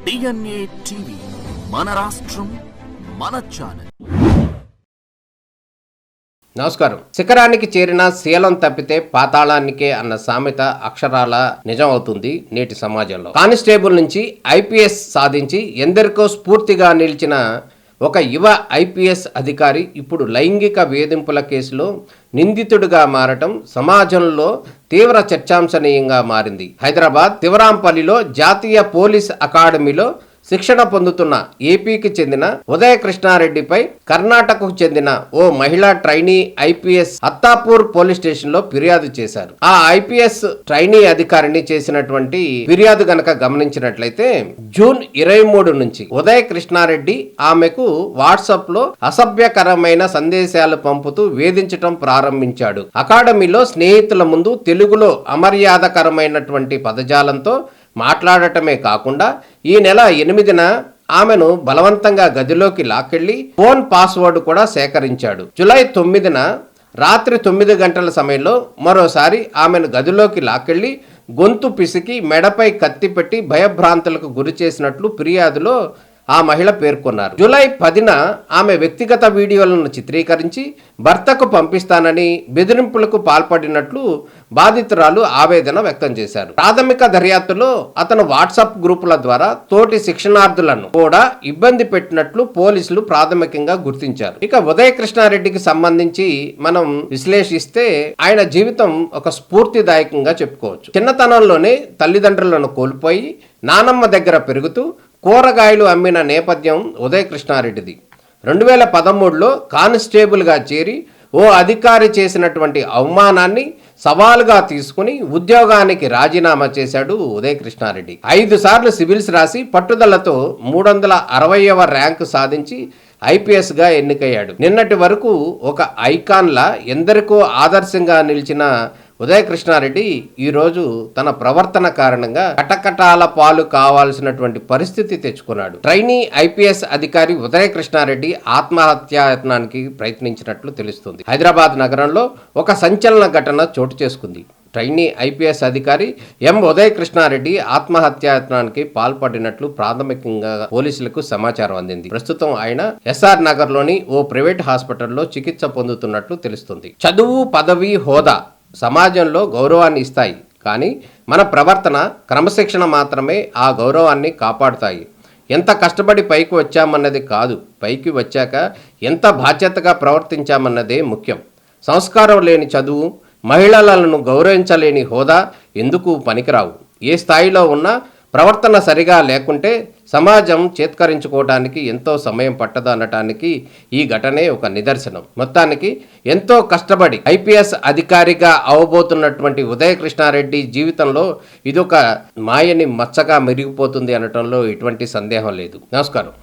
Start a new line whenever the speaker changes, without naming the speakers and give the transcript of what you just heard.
DNA TV మన రాష్ట్రం మన ఛానల్.
నమస్కారం. శిఖరానికి చేరిన శీలం తప్పితే పాతాళానికే అన్న సామెత అక్షరాల నిజం అవుతుంది నేటి సమాజంలో. కానిస్టేబుల్ నుంచి ఐపీఎస్ సాధించి ఎందరికో స్ఫూర్తిగా నిలిచిన ఒక యువ ఐపీఎస్ అధికారి ఇప్పుడు లైంగిక వేధింపుల కేసులో నిందితుడిగా మారటం సమాజంలో తీవ్ర చర్చాంశనీయంగా మారింది. హైదరాబాద్ తివరాంపల్లిలో జాతీయ పోలీస్ అకాడమీలో శిక్షణ పొందుతున్న ఏపీకి చెందిన ఉదయ కృష్ణారెడ్డిపై కర్ణాటకకు చెందిన ఓ మహిళా trainee IPS Attapur police station లో ఫిర్యాదు చేశారు. ఆ ఐపీఎస్ ట్రైనీ అధికారిని చేసినటువంటి ఫిర్యాదు గనక గమనించినట్లయితే జూన్ 23 నుంచి ఉదయ కృష్ణారెడ్డి ఆమెకు వాట్సాప్ లో అసభ్యకరమైన సందేశాలు పంపుతూ వేధించడం ప్రారంభించాడు. అకాడమీలో స్నేహితుల ముందు తెలుగులో అమర్యాదకరమైనటువంటి పదజాలంతో మాట్లాడటమే కాకుండా ఈ నెల 8న ఆమెను బలవంతంగా గదిలోకి లాక్కెళ్లి ఫోన్ పాస్వర్డ్ కూడా సేకరించాడు. జూలై 9న రాత్రి 9 గంటల సమయంలో మరోసారి ఆమెను గదిలోకి లాక్కెళ్లి గొంతు పిసికి మెడపై కత్తి పెట్టి భయభ్రాంతులకు గురి చేసినట్లు ఫిర్యాదులో ఆ మహిళ పేర్కొన్నారు. జూలై 10న ఆమె వ్యక్తిగత వీడియోలను చిత్రీకరించి భర్తకు పంపిస్తానని బెదిరింపులకు పాల్పడినట్లు బాధితురాలు ఆవేదన వ్యక్తం చేశారు. ప్రాథమిక దర్యాప్తులో అతను వాట్సాప్ గ్రూపుల ద్వారా తోటి శిక్షణార్థులను కూడా ఇబ్బంది పెట్టినట్లు పోలీసులు ప్రాథమికంగా గుర్తించారు. ఇక ఉదయ కృష్ణారెడ్డికి సంబంధించి మనం విశ్లేషిస్తే ఆయన జీవితం ఒక స్ఫూర్తిదాయకంగా చెప్పుకోవచ్చు. చిన్నతనంలోనే తల్లిదండ్రులను కోల్పోయి నానమ్మ దగ్గర పెరుగుతూ కూరగాయలు అమ్మిన నేపథ్యం ఉదయ కృష్ణారెడ్డిది. 2013లో కానిస్టేబుల్గా చేరి ఓ అధికారి చేసినటువంటి అవమానాన్ని సవాలుగా తీసుకుని ఉద్యోగానికి రాజీనామా చేశాడు ఉదయ కృష్ణారెడ్డి. 5 సార్లు సివిల్స్ రాసి పట్టుదలతో 360వ ర్యాంకు సాధించి ఐపీఎస్గా ఎన్నికయ్యాడు. నిన్నటి వరకు ఒక ఐకాన్లా ఎందరికో ఆదర్శంగా నిలిచిన ఉదయ కృష్ణారెడ్డి ఈరోజు తన ప్రవర్తన కారణంగా కటకటాల పాలు కావాల్సినటువంటి పరిస్థితి తెచ్చుకున్నాడు. ట్రైనీ ఐపీఎస్ అధికారి ఉదయ కృష్ణారెడ్డి ఆత్మహత్యాయత్నానికి ప్రయత్నించినట్లు తెలుస్తుంది. హైదరాబాద్ నగరంలో ఒక సంచలన ఘటన చోటు చేసుకుంది. ట్రైనీ ఐపీఎస్ అధికారి ఎం ఉదయ కృష్ణారెడ్డి ఆత్మహత్యాయత్నానికి పాల్పడినట్లు ప్రాథమికంగా పోలీసులకు సమాచారం అందింది. ప్రస్తుతం ఆయన ఎస్ఆర్ నగర్ లోని ఓ ప్రైవేట్ హాస్పిటల్లో చికిత్స పొందుతున్నట్లు తెలుస్తుంది. చదువు, పదవి, హోదా సమాజంలో గౌరవాన్ని ఇస్తాయి, కానీ మన ప్రవర్తన, క్రమశిక్షణ మాత్రమే ఆ గౌరవాన్ని కాపాడుతాయి. ఎంత కష్టపడి పైకి వచ్చామన్నది కాదు, పైకి వచ్చాక ఎంత బాధ్యతగా ప్రవర్తించామన్నదే ముఖ్యం. సంస్కారం లేని చదువు, మహిళలను గౌరవించలేని హోదా ఎందుకు పనికిరావు. ఏ స్థాయిలో ఉన్నా ప్రవర్తన సరిగా లేకుంటే సమాజం చేత్కరించుకోవడానికి ఎంతో సమయం పట్టదు అనటానికి ఈ ఘటనే ఒక నిదర్శనం. మొత్తానికి ఎంతో కష్టపడి ఐపీఎస్ అధికారిగా అవబోతున్నటువంటి ఉదయ కృష్ణారెడ్డి జీవితంలో ఇదొక మాయని మచ్చగా మెరిగిపోతుంది అనటంలో ఎటువంటి సందేహం లేదు. నమస్కారం.